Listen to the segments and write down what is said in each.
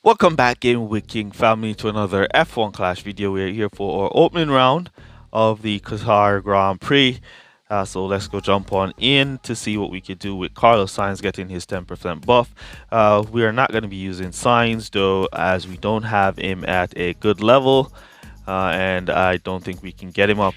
Welcome back in with King Family to another F1 Clash video. We're here for our opening round of the Qatar Grand Prix. So let's go jump on in to see what we could do with Carlos Sainz getting his 10% buff. We are not going to be using Sainz though, as we don't have him at a good level. And I don't think we can get him up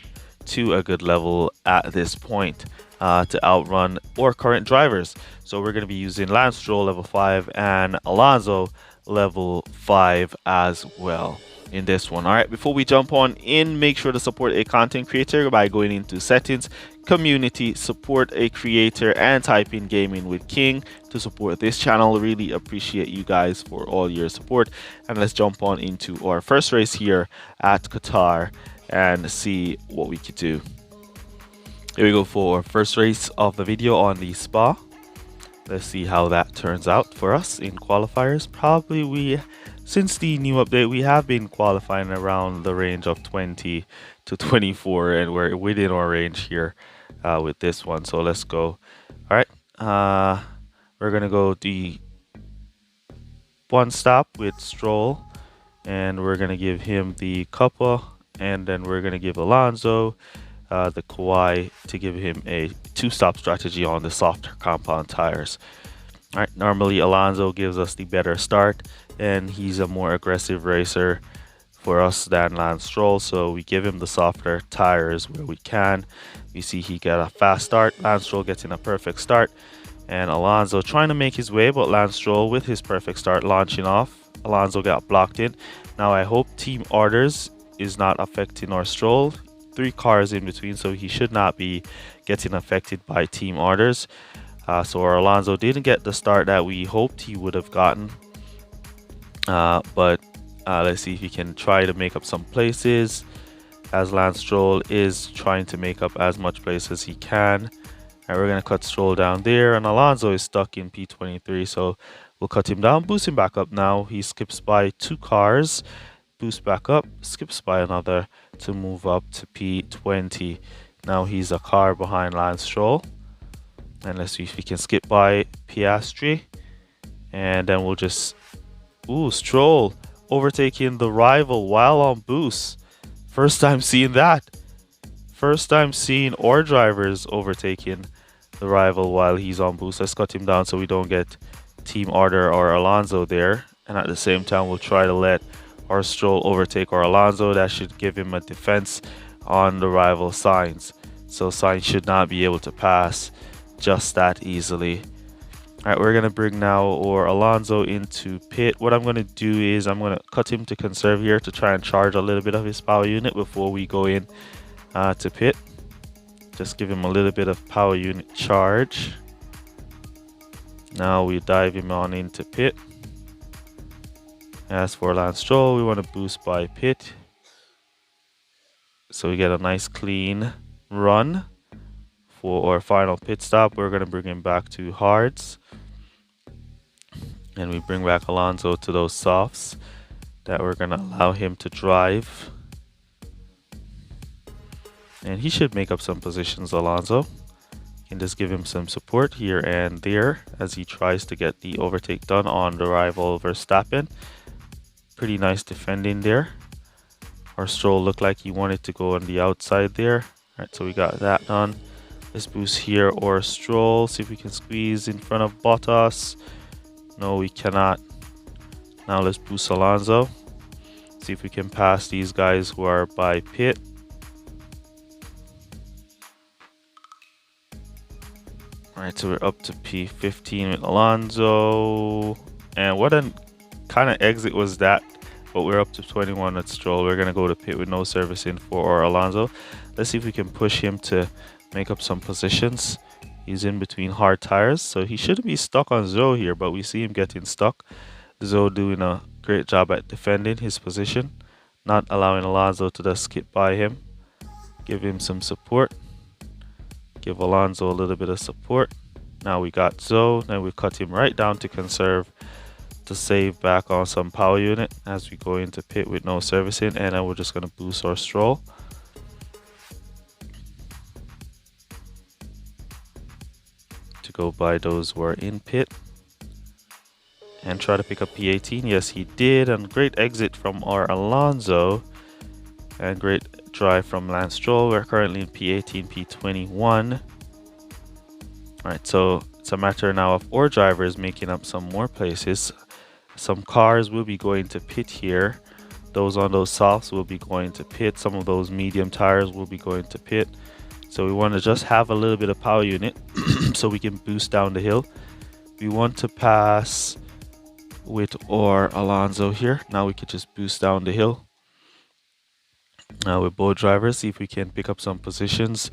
to a good level at this point to outrun our current drivers. So we're going to be using Lance Stroll level 5 and Alonso level 5 as well in this one. All right, before we jump on in, make sure to support a content creator by going into settings, community, support a creator, and type in gaming with King to support this channel. Really appreciate you guys for all your support. And let's jump on into our first race here at Qatar and see what we could do. Here we go for our first race of the video on the Spa. Let's see how that turns out for us in qualifiers. Since the new update, we have been qualifying around the range of 20 to 24, and we're within our range here with this one. So let's go. All right, we're gonna go the one stop with Stroll, and we're gonna give him the Cuppa, and then we're gonna give Alonso the Kawhi to give him a two-stop strategy on the softer compound tires. All right, normally Alonso gives us the better start, and he's a more aggressive racer for us than Lance Stroll, so we give him the softer tires where we can. You see he got a fast start, Lance Stroll gets in a perfect start, and Alonso trying to make his way, but Lance Stroll with his perfect start launching off. Alonso got blocked in. Now I hope team orders is not affecting our Stroll. 3 cars in between, so he should not be getting affected by team orders. So our Alonso didn't get the start that we hoped he would have gotten, but let's see if he can try to make up some places, as Lance Stroll is trying to make up as much place as he can. And we're going to cut Stroll down there, and Alonso is stuck in P23, so we'll cut him down, boost him back up. Now he skips by 2 cars, boost back up, skips by another to move up to P20. Now he's a car behind Lance Stroll, and let's see if we can skip by Piastri, and then we'll just Stroll overtaking the rival while on boost. First time seeing that. First time seeing our drivers overtaking the rival while he's on boost. Let's cut him down so we don't get team order or Alonso there, and at the same time we'll try to let our Stroll overtake our Alonso. That should give him a defense on the rival Sainz. So Sainz should not be able to pass just that easily. All right, we're going to bring now our Alonso into pit. What I'm going to do is I'm going to cut him to conserve here to try and charge a little bit of his power unit before we go in to pit. Just give him a little bit of power unit charge. Now we dive him on into pit. As for Lance Stroll, we want to boost by pit, so we get a nice clean run for our final pit stop. We're going to bring him back to hards, and we bring back Alonso to those softs that we're going to allow him to drive, and he should make up some positions. Alonso can just give him some support here and there as he tries to get the overtake done on the rival Verstappen. Pretty nice defending there. Our Stroll looked like he wanted to go on the outside there. Alright, so we got that done. Let's boost here or Stroll. See if we can squeeze in front of Bottas. No, we cannot. Now let's boost Alonso. See if we can pass these guys who are by pit. Alright, so we're up to P15 with Alonso. And what a kind of exit was that, but we're up to 21 at Stroll. We're going to go to pit with no servicing for our Alonso. Let's see if we can push him to make up some positions. He's in between hard tires, so he shouldn't be stuck on Zoe here, but we see him getting stuck. Zoe doing a great job at defending his position, not allowing Alonso to just skip by him. Give him some support. Give Alonso a little bit of support. Now we got Zoe. Now we cut him right down to conserve, to save back on some power unit as we go into pit with no servicing, and then we're just going to boost our Stroll. To go by those who are in pit. and try to pick up P18. Yes, he did. And great exit from our Alonso. And great drive from Lance Stroll. We're currently in P18, P21. Alright, so it's a matter now of our drivers making up some more places. Some cars will be going to pit here. Those on those softs will be going to pit. Some of those medium tires will be going to pit. So we want to just have a little bit of power unit so we can boost down the hill. We want to pass with our Alonso here. Now we can just boost down the hill. Now with both drivers, see if we can pick up some positions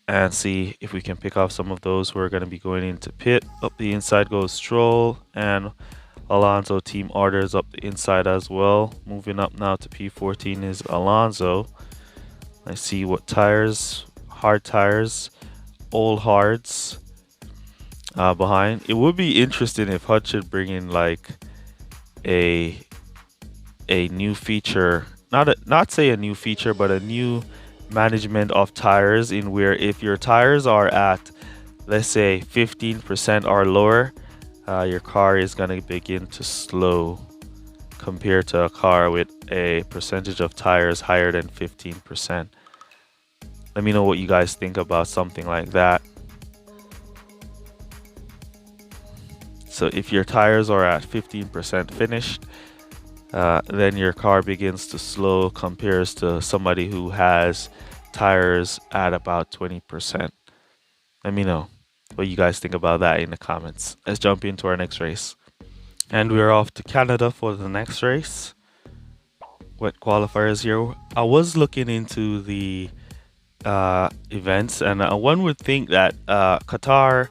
and see if we can pick off some of those who are going to be going into pit. Up the inside goes Stroll, and Alonso team orders up the inside as well. Moving up now to P14 is Alonso. Let's see what tires, hard tires, old hards behind. It would be interesting if HUD should bring in like a new feature, not say a new feature, but a new management of tires, in where if your tires are at, let's say 15% or lower, your car is going to begin to slow compared to a car with a percentage of tires higher than 15%. Let me know what you guys think about something like that. So if your tires are at 15% finished, then your car begins to slow compares to somebody who has tires at about 20%. Let me know what you guys think about that in the comments. Let's jump into our next race. And we're off to Canada for the next race. Wet qualifiers here. I was looking into the events, and one would think that Qatar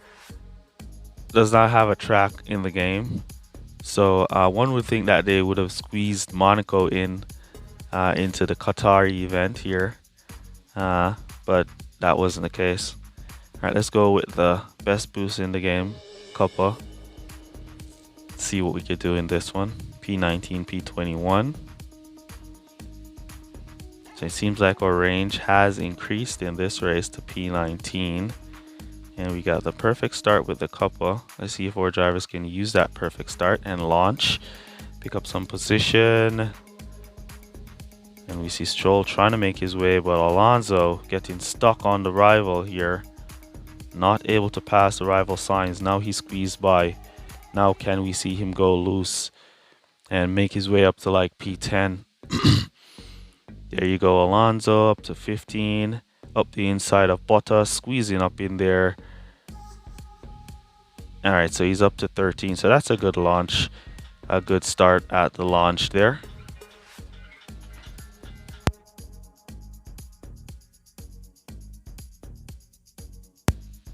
does not have a track in the game. So one would think that they would have squeezed Monaco in into the Qatar event here, but that wasn't the case. All right, let's go with the best boost in the game, Cuppa. See what we could do in this one. P19, P21. So it seems like our range has increased in this race to P19. And we got the perfect start with the Cuppa. Let's see if our drivers can use that perfect start and launch. Pick up some position. And we see Stroll trying to make his way, but Alonso getting stuck on the rival here. Not able to pass the rival signs. Now he's squeezed by. Now can we see him go loose and make his way up to like P10. There you go, Alonso up to 15. Up the inside of Bottas, squeezing up in there. All right, so he's up to 13. So that's a good launch, a good start at the launch there.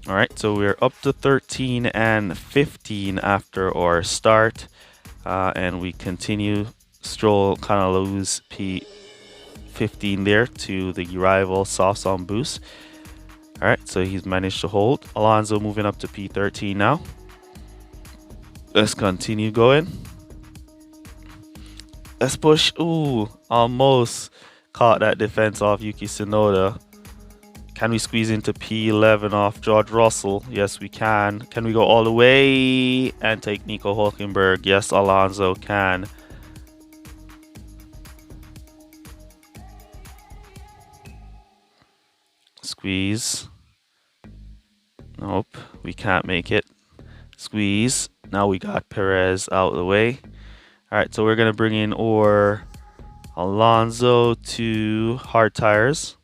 All right, so we're up to 13 and 15 after our start, and we continue. Stroll kind of lose P15 there to the rival softs on boost. All right, so he's managed to hold. Alonso moving up to P13 now. Let's continue going. Let's push. Ooh, almost caught that defense off Yuki Tsunoda. Can we squeeze into P11 off George Russell? Yes, we can. Can we go all the way and take Nico Hulkenberg? Yes, Alonso can. Squeeze. Nope, we can't make it. Squeeze. Now we got Perez out of the way. All right, so we're going to bring in our Alonso to hard tires.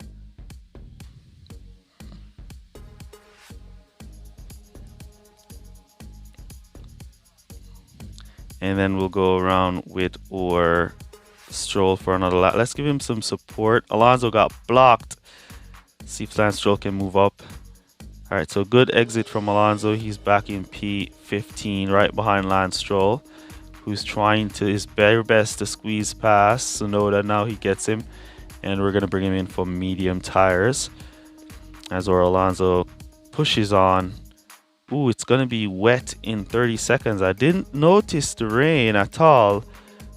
And then we'll go around with our Stroll for another lap. Let's give him some support. Alonso got blocked. See if Lance Stroll can move up. All right, so good exit from Alonso. He's back in P15, right behind Lance Stroll, who's trying to his very best to squeeze past Tsunoda. Now he gets him, and we're going to bring him in for medium tires as our Alonso pushes on. Ooh, it's going to be wet in 30 seconds. I didn't notice the rain at all.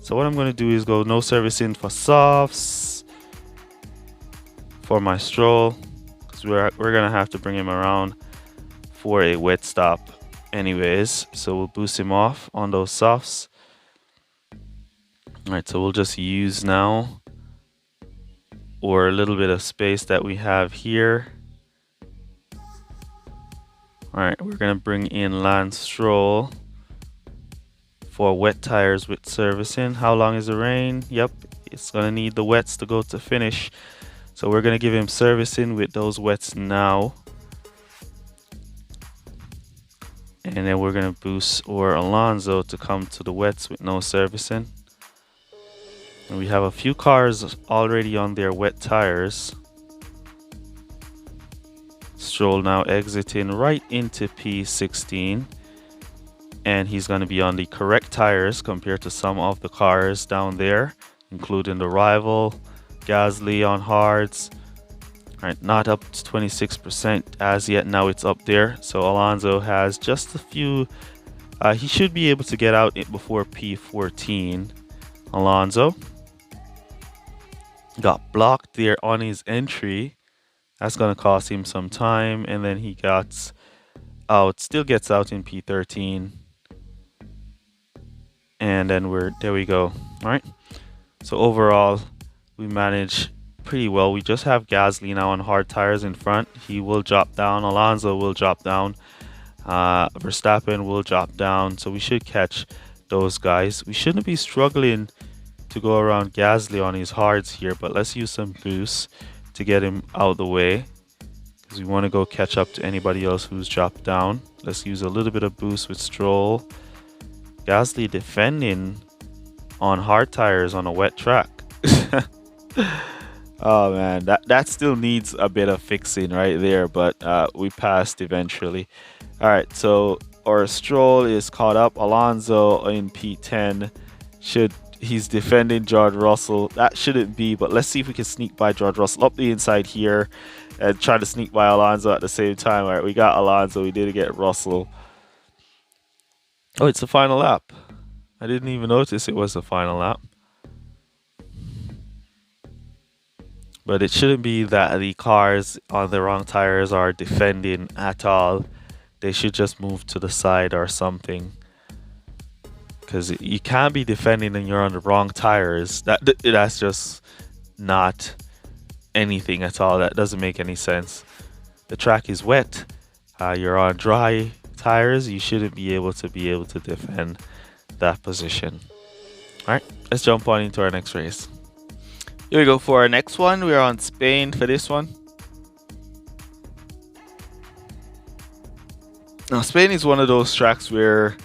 So what I'm going to do is go no servicing for softs for my Stroll, because we're going to have to bring him around for a wet stop. anyways, so we'll boost him off on those softs. All right, so we'll just use now, or a little bit of space that we have here. All right, we're gonna bring in Lance Stroll for wet tires with servicing. How long is the rain? Yep, it's gonna need the wets to go to finish. So we're gonna give him servicing with those wets now. And then we're gonna boost or Alonso to come to the wets with no servicing. And we have a few cars already on their wet tires. Stroll now exiting right into P16. And he's going to be on the correct tires compared to some of the cars down there, including the rival, Gasly on hards. All right, not up to 26% as yet. Now it's up there. So Alonso has just a few. He should be able to get out before P14. Alonso got blocked there on his entry. That's going to cost him some time. And then he got out, still gets out in P13. And then there we go. All right. So overall, we managed pretty well. We just have Gasly now on hard tires in front. He will drop down. Alonso will drop down. Verstappen will drop down. So we should catch those guys. We shouldn't be struggling to go around Gasly on his hards here, but let's use some boosts to get him out of the way, because we want to go catch up to anybody else who's dropped down. Let's use a little bit of boost with Stroll. Gasly defending on hard tires on a wet track. Oh man, that still needs a bit of fixing right there, but we passed eventually. All right, so our Stroll is caught up. Alonso in P10 he's defending George Russell. That shouldn't be, but let's see if we can sneak by George Russell up the inside here and try to sneak by Alonso at the same time. All right, we got Alonso. We didn't get Russell. Oh, it's the final lap. I didn't even notice it was the final lap. But it shouldn't be that the cars on the wrong tires are defending at all. They should just move to the side or something. Because you can't be defending and you're on the wrong tires. That's just not anything at all. That doesn't make any sense. The track is wet. You're on dry tires. You shouldn't be able to defend that position. All right, let's jump on into our next race. Here we go for our next one. We're on Spain for this one. Now, Spain is one of those tracks where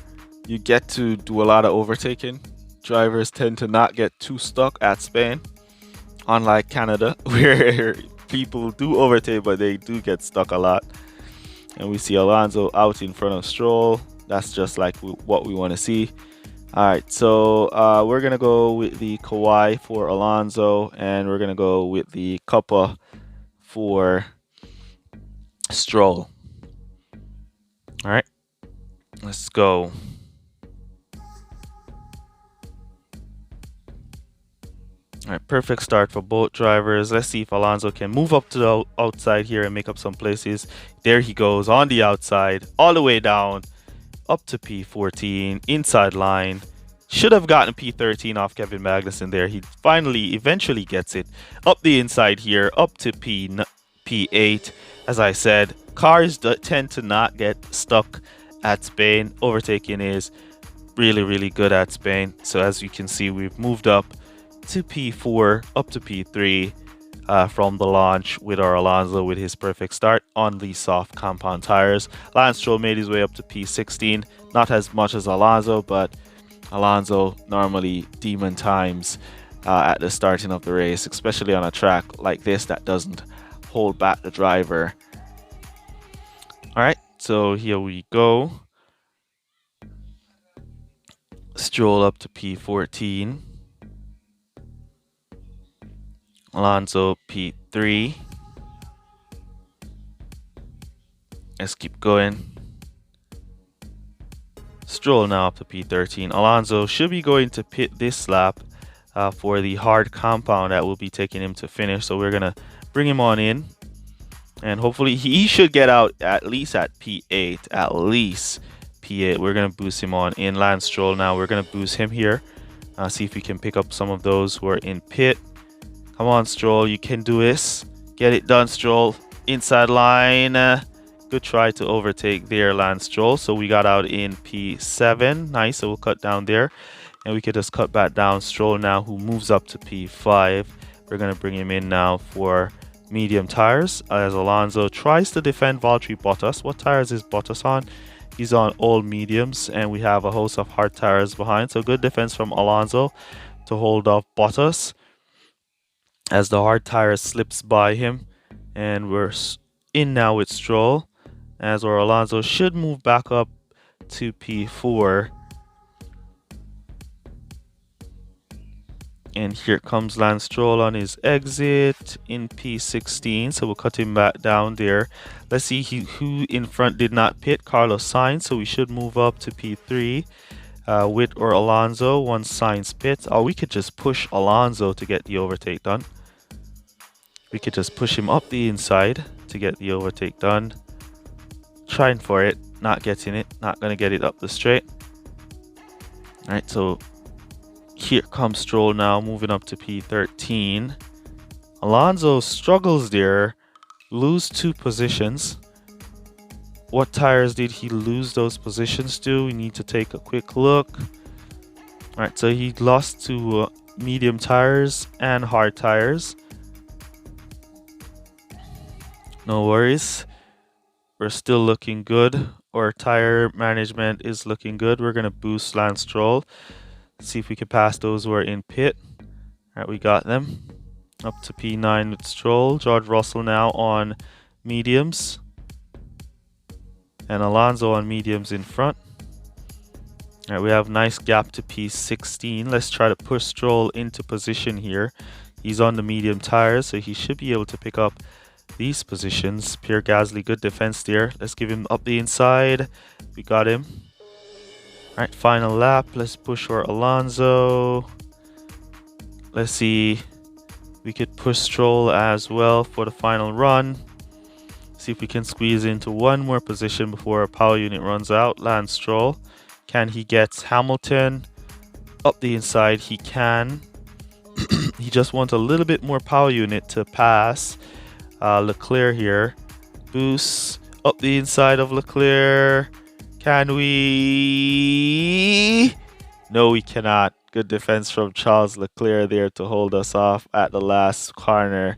you get to do a lot of overtaking. Drivers tend to not get too stuck at Spain, unlike Canada, where people do overtake, but they do get stuck a lot. And we see Alonso out in front of Stroll. That's just like what we want to see. All right, so we're going to go with the Kawhi for Alonso, and we're going to go with the Cuppa for Stroll. All right, let's go. All right, perfect start for both drivers. Let's see if Alonso can move up to the outside here and make up some places. There he goes on the outside, all the way down, up to P14, inside line. Should have gotten P13 off Kevin Magnussen there. He eventually gets it up the inside here, up to P8. As I said, cars tend to not get stuck at Spain. Overtaking is really, really good at Spain. So as you can see, we've moved up to P4, up to P3 from the launch with our Alonso with his perfect start on the soft compound tires. Lance Stroll made his way up to P16. Not as much as Alonso, but Alonso normally demon times at the starting of the race, especially on a track like this that doesn't hold back the driver. All right, so here we go. Stroll up to P14. Alonso P3. Let's keep going. Stroll now up to P13. Alonso should be going to pit this lap for the hard compound that will be taking him to finish. So we're going to bring him on in. And hopefully he should get out at least at P8. At least. P8. We're going to boost him on in. Lance Stroll now. We're going to boost him here. See if we can pick up some of those who are in pit. Come on, Stroll. You can do this. Get it done, Stroll. Inside line. Good try to overtake there, Lance Stroll. So we got out in P7. Nice. So we'll cut down there. And we could just cut back down Stroll now, who moves up to P5. We're going to bring him in now for medium tires as Alonso tries to defend Valtteri Bottas. What tires is Bottas on? He's on all mediums, and we have a host of hard tires behind. So good defense from Alonso to hold off Bottas as the hard tire slips by him. And we're in now with Stroll, as our Alonso should move back up to P4. And here comes Lance Stroll on his exit in P16. So we'll cut him back down there. Let's see who in front did not pit. Carlos Sainz. So we should move up to P3 with or Alonso once Sainz pits. Or we could just push Alonso to get the overtake done. We could just push him up the inside to get the overtake done. Trying for it. Not getting it. Not going to get it up the straight. Alright, so here comes Stroll now, moving up to P13. Alonso struggles there, lose 2 positions. What tires did he lose those positions to? We need to take a quick look. Alright, so he lost to medium tires and hard tires. No worries. We're still looking good. Our tire management is looking good. We're going to boost Lance Stroll. See if we can pass those who are in pit. Alright, we got them. Up to P9 with Stroll. George Russell now on mediums. And Alonso on mediums in front. Alright, we have a nice gap to P16. Let's try to push Stroll into position here. He's on the medium tires, so he should be able to pick up these positions. Pierre Gasly, good defense there. Let's give him up the inside. We got him. Alright, final lap. Let's push for Alonso. Let's see. We could push Stroll as well for the final run. See if we can squeeze into one more position before our power unit runs out. Lance Stroll. Can he get Hamilton up the inside? He can. He just wants a little bit more power unit to pass Leclerc here. Boost up the inside of Leclerc. Can we? No, we cannot. Good defense from Charles Leclerc there to hold us off at the last corner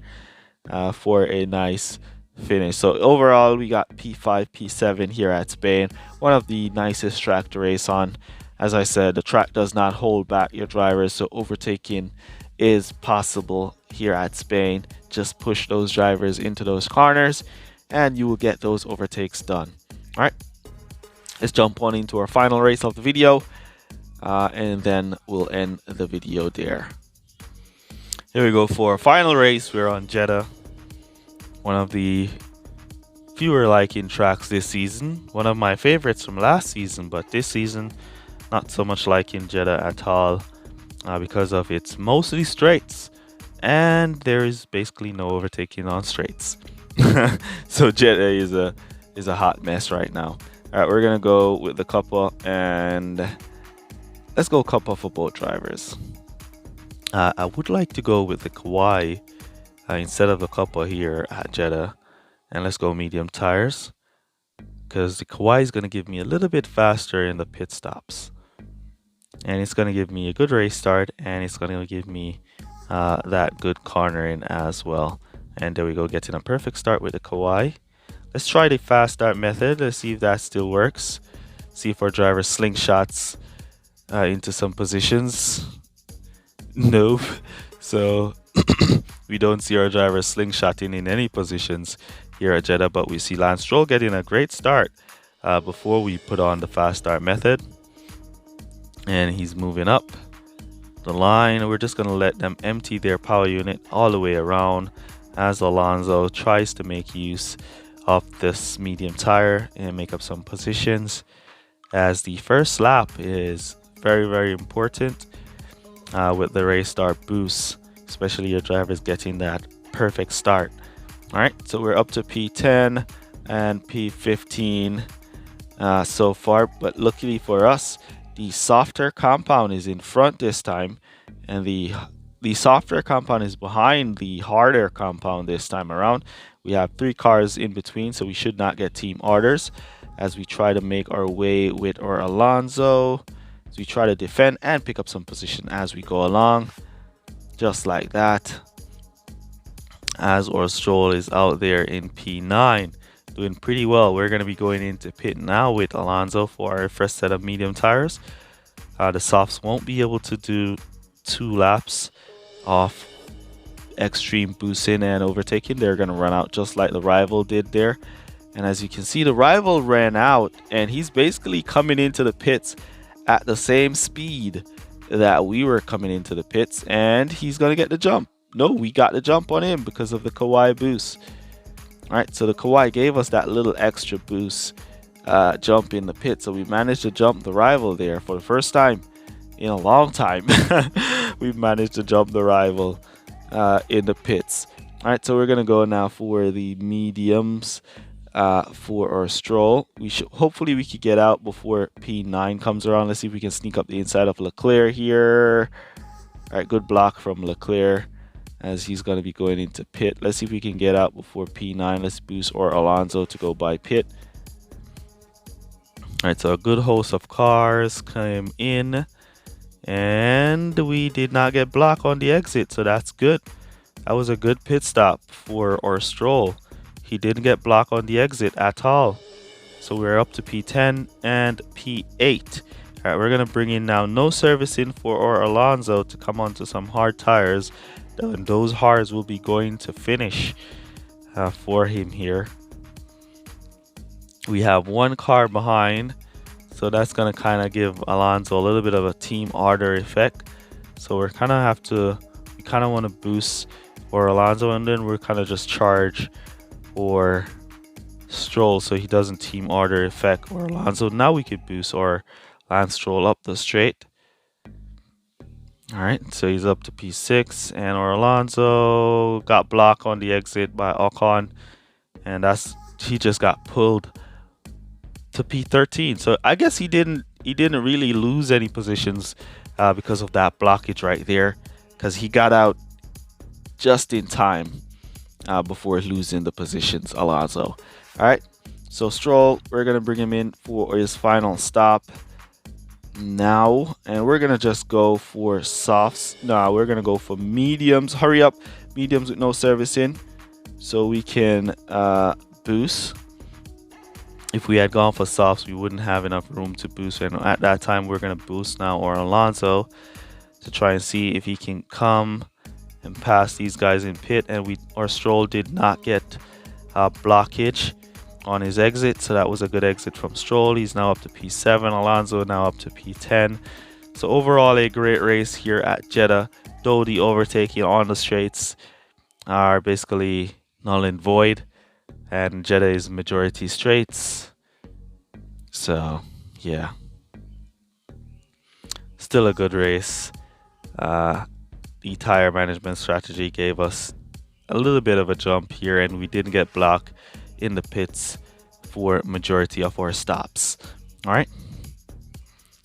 for a nice finish. So overall, we got P5, P7 here at Spain. One of the nicest track to race on. As I said, the track does not hold back your drivers, so overtaking is possible here at Spain. Just push those drivers into those corners and you will get those overtakes done. All right. Let's jump on into our final race of the video and then we'll end the video there. Here we go for our final race. We're on Jeddah, one of the fewer liking tracks this season. One of my favorites from last season, but this season not so much liking Jeddah at all because of its mostly straights and there is basically no overtaking on straights. So Jeddah is a hot mess right now. Alright, we're gonna go with the couple and let's go couple for both drivers. I would like to go with the Kawhi instead of the couple here at Jeddah, and let's go medium tires because the Kawhi is gonna give me a little bit faster in the pit stops, and it's gonna give me a good race start, and it's gonna give me that good cornering as well. And there we go, getting a perfect start with the Kawhi. Let's try the fast start method. Let's see if that still works. See if our driver slingshots into some positions. Nope. So we don't see our driver slingshotting in any positions here at Jeddah, but we see Lance Stroll getting a great start before we put on the fast start method. And he's moving up the line. We're just going to let them empty their power unit all the way around as Alonso tries to make use of this medium tire and make up some positions, as the first lap is very, very important with the race start boost, especially your drivers getting that perfect start. All right, so we're up to P10 and P15 so far, but luckily for us, the softer compound is in front this time, and the softer compound is behind the harder compound this time around. We have 3 cars in between, so we should not get team orders as we try to make our way with our Alonso. So we try to defend and pick up some position as we go along, just like that. As our Stroll is out there in P9, doing pretty well. We're going to be going into pit now with Alonso for our first set of medium tires. The softs won't be able to do 2 laps off extreme boosting and overtaking. They're going to run out just like the rival did there. And as you can see, the rival ran out and he's basically coming into the pits at the same speed that we were coming into the pits, and he's going to get the jump. No, we got the jump on him because of the Kawhi boost. All right, so the Kawhi gave us that little extra boost jump in the pit, so we managed to jump the rival there for the first time in a long time. We've managed to jump the rival in the pits. All right, so we're gonna go now for the mediums for our Stroll. Hopefully we could get out before P9 comes around. Let's see if we can sneak up the inside of Leclerc here. All right, good block from Leclerc as he's going to be going into pit. Let's see if we can get out before P9. Let's boost or Alonso to go by pit. All right, so a good host of cars came in, and we did not get blocked on the exit, so that's good. That was a good pit stop for our Stroll. He didn't get blocked on the exit at all. So we're up to P10 and P8. All right, we're going to bring in now no servicing for our Alonso to come onto some hard tires. And those hards will be going to finish for him here. We have 1 car behind, so that's going to kind of give Alonso a little bit of a team order effect. So we're kind of we kind of want to boost for Alonso, and then we're kind of just charge or Stroll so he doesn't team order effect or Alonso. Now we could boost or Lance Stroll up the straight. All right, so he's up to P6, and our Alonso got blocked on the exit by Ocon, and he just got pulled to P13. So I guess he didn't really lose any positions because of that blockage right there, because he got out just in time before losing the positions, Alonso. All right, so Stroll, we're gonna bring him in for his final stop now, and we're gonna just go for softs. No, we're gonna go for mediums. Hurry up, mediums with no servicing, so we can boost. If we had gone for softs, we wouldn't have enough room to boost, and at that time we're gonna boost now or Alonso to try and see if he can come and pass these guys in pit. And our Stroll did not get blockage on his exit, so that was a good exit from Stroll. He's now up to P7. Alonso now up to P10. So overall a great race here at Jeddah, though the overtaking on the straights are basically null and void, and Jeddah is majority straights. So yeah, still a good race. The tire management strategy gave us a little bit of a jump here, and we didn't get blocked in the pits for majority of our stops. All right,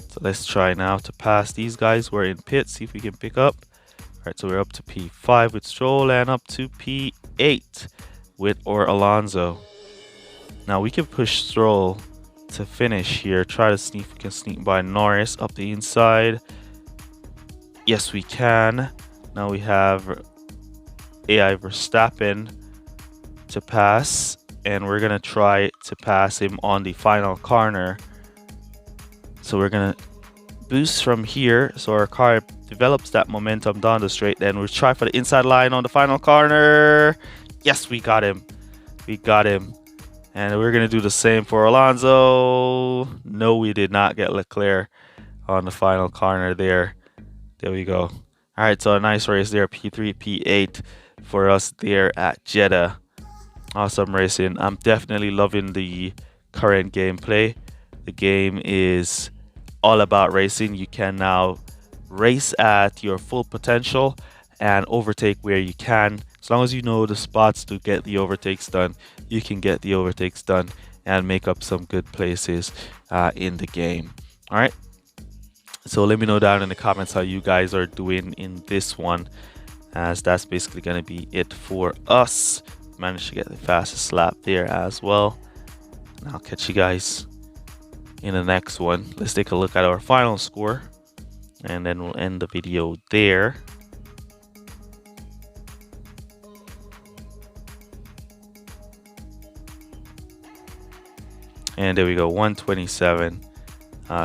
so let's try now to pass these guys. We're in pit, see if we can pick up. All right, so we're up to P5 with Stroll and up to P8 with our Alonso. Now we can push Stroll to finish here, try to see if we can sneak by Norris up the inside. Yes, we can. Now we have AI Verstappen to pass, and we're gonna try to pass him on the final corner. So we're gonna boost from here so our car develops that momentum down the straight. Then we'll try for the inside line on the final corner. Yes, we got him. We got him. And we're gonna do the same for Alonso. No, we did not get Leclerc on the final corner there. There we go. All right, so a nice race there, P3, P8 for us there at Jeddah. Awesome racing. I'm definitely loving the current gameplay. The game is all about racing. You can now race at your full potential and overtake where you can. As long as you know the spots to get the overtakes done, you can get the overtakes done and make up some good places in the game. All right, so let me know down in the comments how you guys are doing in this one, as that's basically going to be it for us. Managed to get the fastest lap there as well. And I'll catch you guys in the next one. Let's take a look at our final score, and then we'll end the video there. And there we go, 127.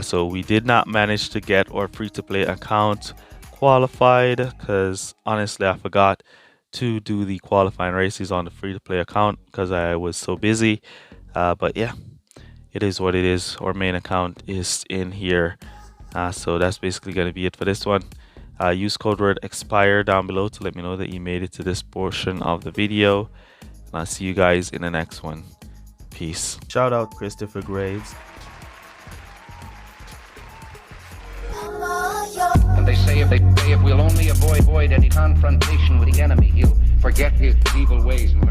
So we did not manage to get our free-to-play account qualified, because honestly I forgot to do the qualifying races on the free-to-play account because I was so busy. But yeah, it is what it is. Our main account is in here. So that's basically going to be it for this one. Use code word EXPIRE down below to let me know that you made it to this portion of the video. And I'll see you guys in the next one. Peace. Shout out Christopher Graves. And they say if we'll only avoid any confrontation with the enemy, he'll forget his evil ways and learn